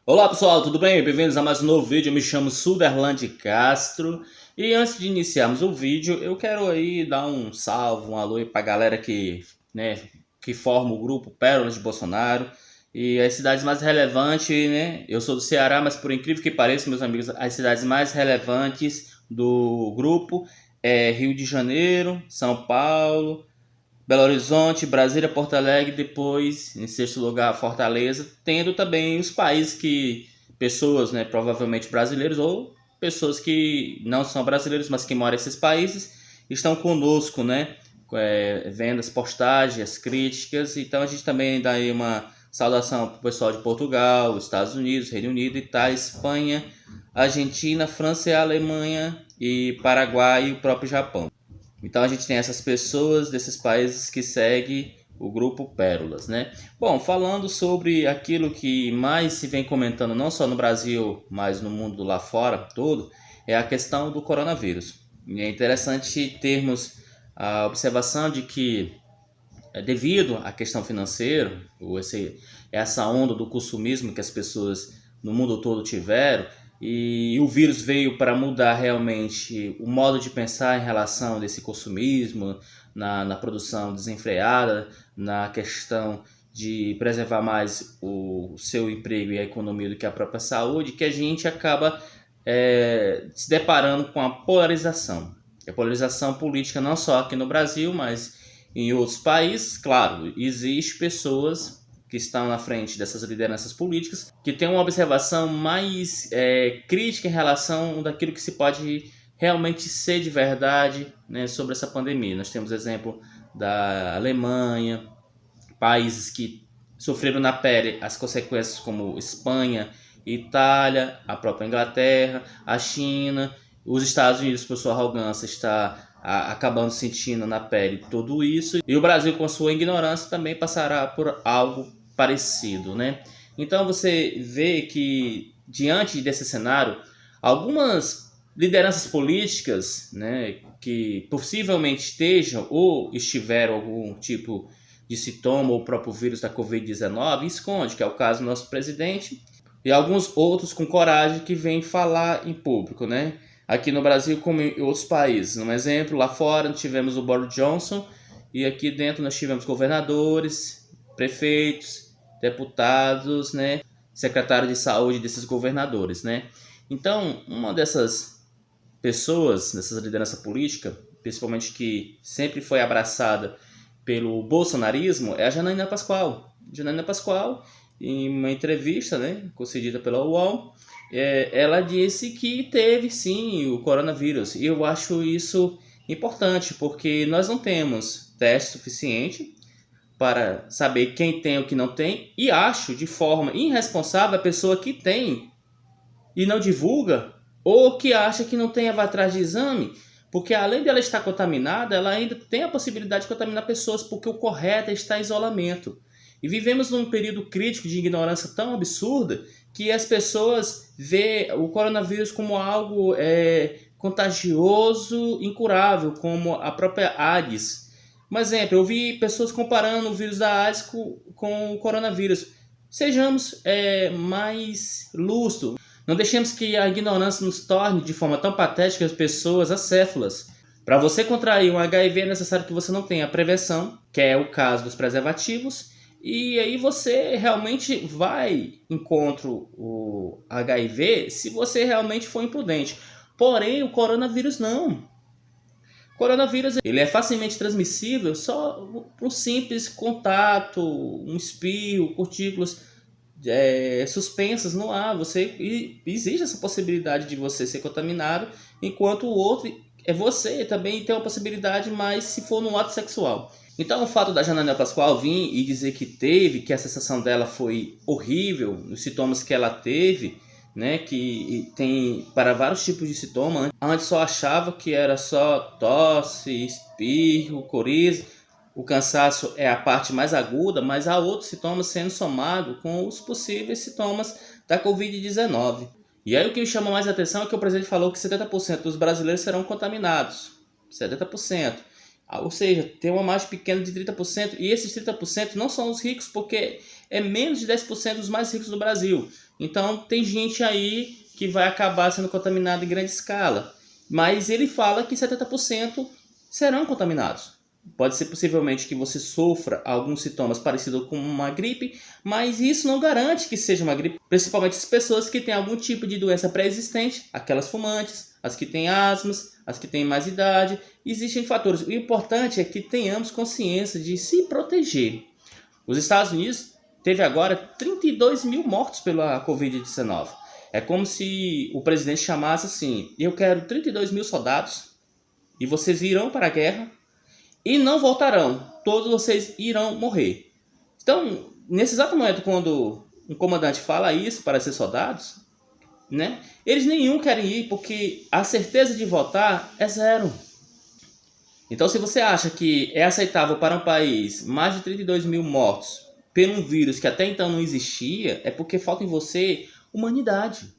Olá pessoal, tudo bem? Bem-vindos a mais um novo vídeo. Eu me chamo Suderlande Castro e antes de iniciarmos o vídeo, eu quero aí dar um salve, um alô para a galera que forma o grupo Pérolas de Bolsonaro e as cidades mais relevantes, né? Eu sou do Ceará, mas por incrível que pareça, meus amigos, as cidades mais relevantes do grupo é Rio de Janeiro, São Paulo, Belo Horizonte, Brasília, Porto Alegre, depois, em sexto lugar, Fortaleza, tendo também os países que pessoas, né, provavelmente brasileiros ou pessoas que não são brasileiros, mas que moram nesses países, estão conosco, né, vendo as postagens, as críticas. Então a gente também dá aí uma saudação para o pessoal de Portugal, Estados Unidos, Reino Unido, Itália, Espanha, Argentina, França e Alemanha e Paraguai e o próprio Japão. Então a gente tem essas pessoas desses países que seguem o grupo Pérolas, né? Bom, falando sobre aquilo que mais se vem comentando, não só no Brasil, mas no mundo lá fora todo, é a questão do coronavírus. E é interessante termos a observação de que, devido à questão financeira, essa onda do consumismo que as pessoas no mundo todo tiveram, e o vírus veio para mudar realmente o modo de pensar em relação desse consumismo, na produção desenfreada, na questão de preservar mais o seu emprego e a economia do que a própria saúde, que a gente acaba se deparando com a polarização. A polarização política não só aqui no Brasil, mas em outros países. Claro, existem pessoas que estão na frente dessas lideranças políticas, que têm uma observação mais crítica em relação daquilo que se pode realmente ser de verdade, né, sobre essa pandemia. Nós temos exemplo da Alemanha, países que sofreram na pele as consequências como Espanha, Itália, a própria Inglaterra, a China, os Estados Unidos, por sua arrogância, está acabando sentindo na pele tudo isso, e o Brasil, com sua ignorância, também passará por algo parecido, né? Então você vê que, diante desse cenário, algumas lideranças políticas, né, que possivelmente estejam ou estiveram algum tipo de sintoma ou o próprio vírus da Covid-19, esconde, que é o caso do nosso presidente, e alguns outros com coragem que vêm falar em público, né? Aqui no Brasil, como em outros países. Um exemplo, lá fora tivemos o Boris Johnson e aqui dentro nós tivemos governadores, prefeitos, deputados, né? Secretário de saúde desses governadores, né? Então, uma dessas pessoas, dessas liderança política, principalmente que sempre foi abraçada pelo bolsonarismo, é a Janaína Pascoal. Janaína Pascoal, em uma entrevista, né, concedida pela UOL, ela disse que teve sim o coronavírus. E eu acho isso importante, porque nós não temos teste suficiente para saber quem tem ou quem não tem, e acho de forma irresponsável a pessoa que tem e não divulga, ou que acha que não tem vai atrás de exame, porque além dela estar contaminada, ela ainda tem a possibilidade de contaminar pessoas, porque o correto é estar em isolamento. E vivemos num período crítico de ignorância tão absurda que as pessoas vê o coronavírus como algo contagioso, incurável, como a própria AIDS. Um exemplo, eu vi pessoas comparando o vírus da AIDS com o coronavírus. Sejamos mais lúcidos. Não deixemos que a ignorância nos torne de forma tão patética as pessoas acéfalas. Para você contrair um HIV é necessário que você não tenha prevenção, que é o caso dos preservativos, e aí você realmente vai contra o HIV se você realmente for imprudente. Porém, o coronavírus não. O coronavírus ele é facilmente transmissível só por um simples contato, um espirro, cutículas suspensas no ar. Existe essa possibilidade de você ser contaminado, enquanto o outro você também tem uma possibilidade, mas se for no ato sexual. Então o fato da Janaína Pascoal vir e dizer que a sensação dela foi horrível, os sintomas que ela teve, né, que tem para vários tipos de sintomas. Antes só achava que era só tosse, espirro, coriza. O cansaço é a parte mais aguda, mas há outros sintomas sendo somados com os possíveis sintomas da Covid-19. E aí o que me chama mais a atenção é que o presidente falou que 70% dos brasileiros serão contaminados. 70%. Ou seja, tem uma margem pequena de 30%, e esses 30% não são os ricos, porque é menos de 10% dos mais ricos do Brasil. Então tem gente aí que vai acabar sendo contaminada em grande escala. Mas ele fala que 70% serão contaminados. Pode ser possivelmente que você sofra alguns sintomas parecidos com uma gripe, mas isso não garante que seja uma gripe, principalmente as pessoas que têm algum tipo de doença pré-existente, aquelas fumantes, as que têm asmas, as que têm mais idade. Existem fatores. O importante é que tenhamos consciência de se proteger. Os Estados Unidos teve agora 32 mil mortos pela Covid-19. É como se o presidente chamasse assim: eu quero 32 mil soldados e vocês irão para a guerra e não voltarão. Todos vocês irão morrer. Então, nesse exato momento, quando um comandante fala isso para seus soldados, né, eles nenhum querem ir porque a certeza de voltar é zero. Então, se você acha que é aceitável para um país mais de 32 mil mortos por um vírus que até então não existia, é porque falta em você humanidade.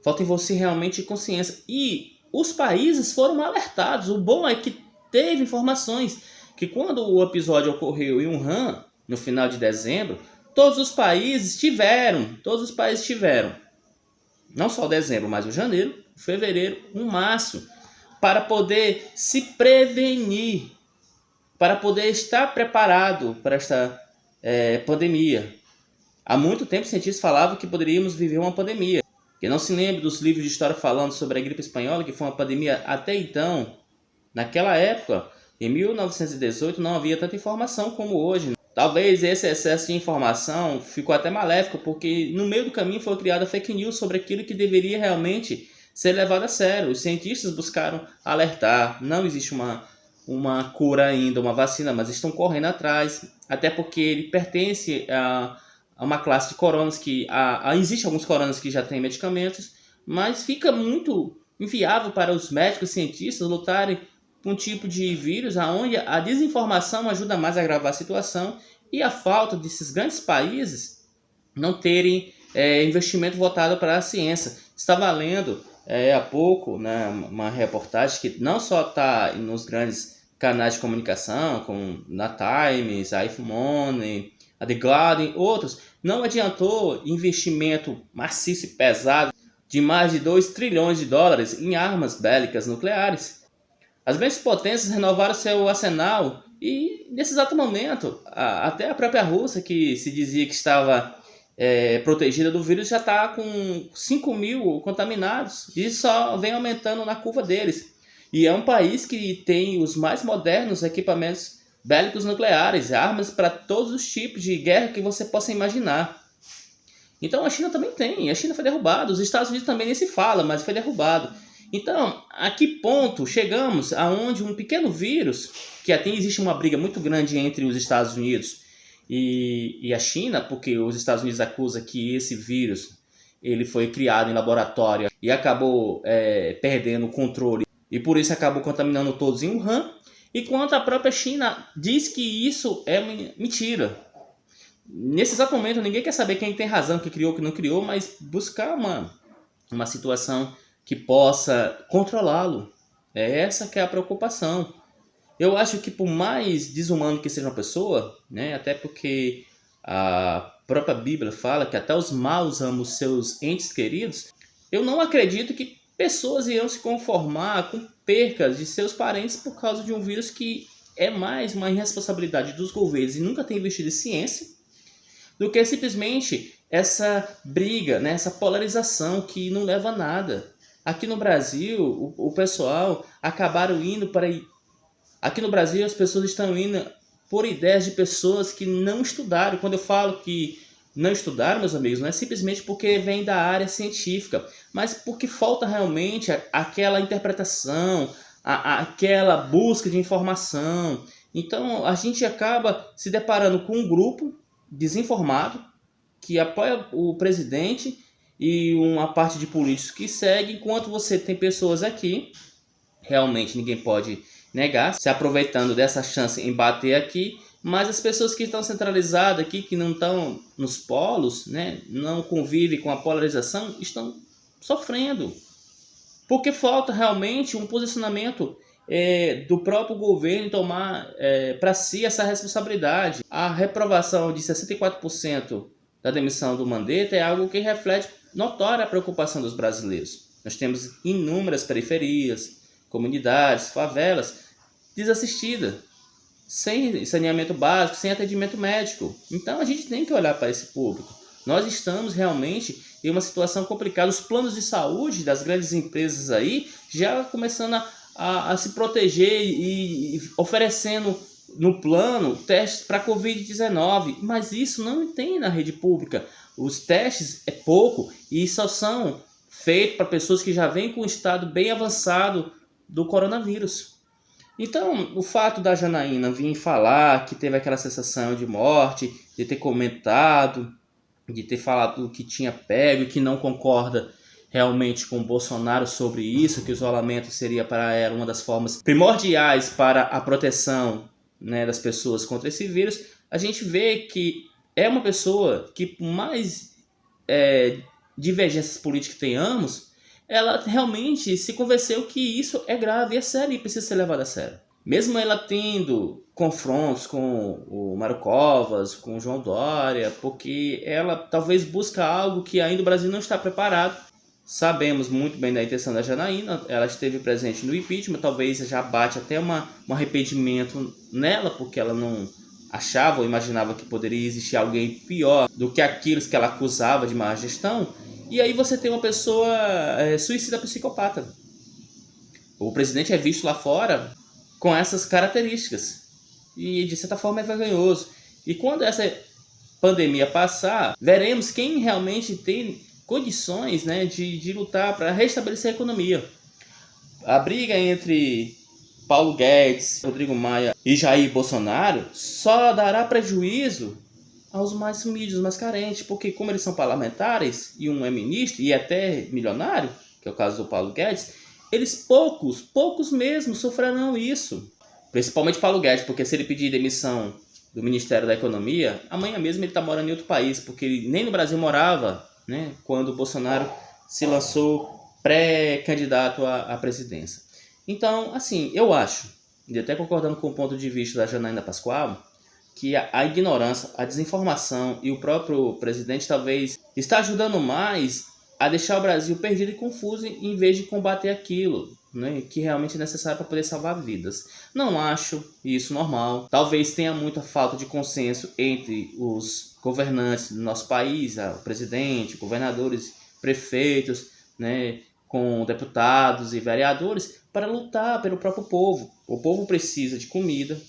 Falta em você realmente consciência. E os países foram alertados. O bom é que teve informações que quando o episódio ocorreu em Wuhan, no final de dezembro, todos os países tiveram. Não só o dezembro, mas o janeiro, o fevereiro, o março, para poder se prevenir, para poder estar preparado para esta pandemia. Há muito tempo, cientistas falavam que poderíamos viver uma pandemia. Quem não se lembra dos livros de história falando sobre a gripe espanhola, que foi uma pandemia até então, naquela época, em 1918, não havia tanta informação como hoje. Talvez esse excesso de informação ficou até maléfico, porque no meio do caminho foi criada fake news sobre aquilo que deveria realmente ser levado a sério. Os cientistas buscaram alertar, não existe uma cura ainda, uma vacina, mas estão correndo atrás, até porque ele pertence a uma classe de coronas que... Existem alguns coronas que já têm medicamentos, mas fica muito inviável para os médicos e cientistas lutarem com um tipo de vírus onde a desinformação ajuda mais a agravar a situação e a falta desses grandes países não terem investimento voltado para a ciência. Estava lendo há pouco, né, uma reportagem que não só está nos grandes canais de comunicação, como na Times, a iPhone, a The Guardian, outros, não adiantou investimento maciço e pesado de mais de 2 trilhões de dólares em armas bélicas nucleares. As grandes potências renovaram seu arsenal e, nesse exato momento, até a própria Rússia, que se dizia que estava protegida do vírus, já está com 5 mil contaminados e só vem aumentando na curva deles. E é um país que tem os mais modernos equipamentos bélicos nucleares, armas para todos os tipos de guerra que você possa imaginar. Então a China também tem, a China foi derrubada, os Estados Unidos também nem se fala, mas foi derrubado. Então, a que ponto chegamos aonde um pequeno vírus, que até existe uma briga muito grande entre os Estados Unidos e a China, porque os Estados Unidos acusam que esse vírus ele foi criado em laboratório e acabou perdendo o controle e por isso acabou contaminando todos em Wuhan, enquanto a própria China diz que isso é mentira. Nesse exato momento ninguém quer saber quem tem razão, que criou, que não criou, mas buscar uma situação que possa controlá-lo. Essa que é a preocupação. Eu acho que por mais desumano que seja uma pessoa, né, até porque a própria Bíblia fala que até os maus amam os seus entes queridos, eu não acredito que pessoas irão se conformar com percas de seus parentes por causa de um vírus que é mais uma irresponsabilidade dos governos e nunca tem investido em ciência, do que simplesmente essa briga, né, essa polarização que não leva a nada. Aqui no Brasil, o pessoal acabaram indo para... Aqui no Brasil, as pessoas estão indo por ideias de pessoas que não estudaram. Quando eu falo que não estudaram, meus amigos, não é simplesmente porque vem da área científica, mas porque falta realmente aquela interpretação, aquela busca de informação. Então, a gente acaba se deparando com um grupo desinformado que apoia o presidente e uma parte de políticos que segue, enquanto você tem pessoas aqui, realmente ninguém pode negar, se aproveitando dessa chance em bater aqui, mas as pessoas que estão centralizadas aqui, que não estão nos polos, né, não convivem com a polarização, estão sofrendo, porque falta realmente um posicionamento do próprio governo tomar para si essa responsabilidade. A reprovação de 64% da demissão do Mandetta é algo que reflete notória preocupação dos brasileiros. Nós temos inúmeras periferias, comunidades, favelas desassistidas, sem saneamento básico, sem atendimento médico. Então a gente tem que olhar para esse público. Nós estamos realmente em uma situação complicada. Os planos de saúde das grandes empresas aí já começando a se proteger e oferecendo no plano testes para Covid-19, mas isso não tem na rede pública. Os testes é pouco e só são feitos para pessoas que já vêm com um estado bem avançado do coronavírus. Então, o fato da Janaína vir falar que teve aquela sensação de morte, de ter comentado, de ter falado que tinha pego e que não concorda realmente com o Bolsonaro sobre isso, que o isolamento seria para ela uma das formas primordiais para a proteção, né, das pessoas contra esse vírus, a gente vê que é uma pessoa que, por mais divergências políticas que tenhamos, ela realmente se convenceu que isso é grave, é sério e precisa ser levado a sério. Mesmo ela tendo confrontos com o Mário Covas, com o João Dória, porque ela talvez busca algo que ainda o Brasil não está preparado. Sabemos muito bem da intenção da Janaína, ela esteve presente no impeachment, talvez já bate até um arrependimento nela, porque ela não achava ou imaginava que poderia existir alguém pior do que aquilo que ela acusava de má gestão. E aí você tem uma pessoa suicida psicopata. O presidente é visto lá fora com essas características. E de certa forma é vergonhoso. E quando essa pandemia passar, veremos quem realmente tem condições, né, de lutar para restabelecer a economia. A briga entre Paulo Guedes, Rodrigo Maia e Jair Bolsonaro só dará prejuízo aos mais humildes, mais carentes, porque como eles são parlamentares e um é ministro e até milionário, que é o caso do Paulo Guedes, eles poucos mesmo sofrerão isso. Principalmente Paulo Guedes, porque se ele pedir demissão do Ministério da Economia, amanhã mesmo ele está morando em outro país, porque ele nem no Brasil morava, né, quando o Bolsonaro se lançou pré-candidato à presidência. Então, assim, eu acho, e até concordando com o ponto de vista da Janaína Pascoal, que a ignorância, a desinformação e o próprio presidente talvez está ajudando mais a deixar o Brasil perdido e confuso em vez de combater aquilo, né, que realmente é necessário para poder salvar vidas. Não acho isso normal. Talvez tenha muita falta de consenso entre os governantes do nosso país, o presidente, governadores, prefeitos, né, com deputados e vereadores, para lutar pelo próprio povo. O povo precisa de comida,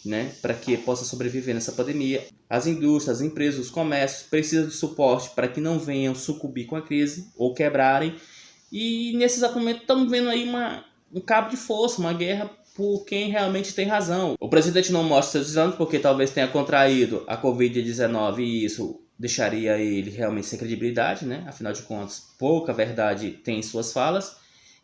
né, para que possa sobreviver nessa pandemia. As indústrias, as empresas, os comércios precisam de suporte para que não venham sucumbir com a crise ou quebrarem. E nesse exato momento estamos vendo aí um cabo de força, uma guerra por quem realmente tem razão. O presidente não mostra seus exames porque talvez tenha contraído a Covid-19 e isso deixaria ele realmente sem credibilidade, né? Afinal de contas, pouca verdade tem em suas falas.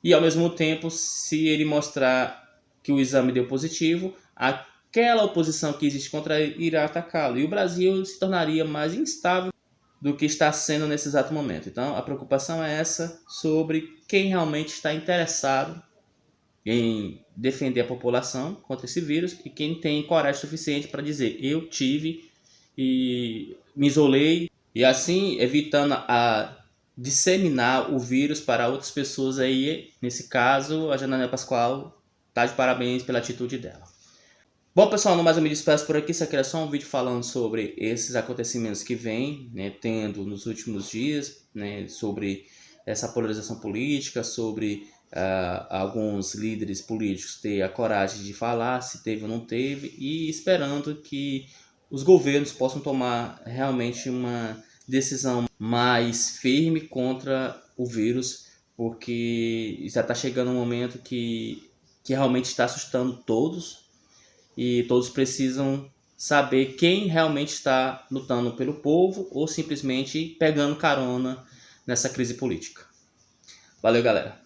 E ao mesmo tempo, se ele mostrar que o exame deu positivo, aquela oposição que existe contra ele irá atacá-lo. E o Brasil se tornaria mais instável do que está sendo nesse exato momento. Então, a preocupação é essa sobre quem realmente está interessado em defender a população contra esse vírus e quem tem coragem suficiente para dizer eu tive e me isolei, e assim evitando a disseminar o vírus para outras pessoas aí. Nesse caso, a Janaína Pascoal está de parabéns pela atitude dela. Bom, pessoal, no mais eu me despeço por aqui. Isso aqui era só um vídeo falando sobre esses acontecimentos que vem, né, tendo nos últimos dias, né, sobre essa polarização política, sobre alguns líderes políticos ter a coragem de falar se teve ou não teve, e esperando que os governos possam tomar realmente uma decisão mais firme contra o vírus, porque já está chegando um momento que realmente está assustando todos. E todos precisam saber quem realmente está lutando pelo povo ou simplesmente pegando carona nessa crise política. Valeu, galera!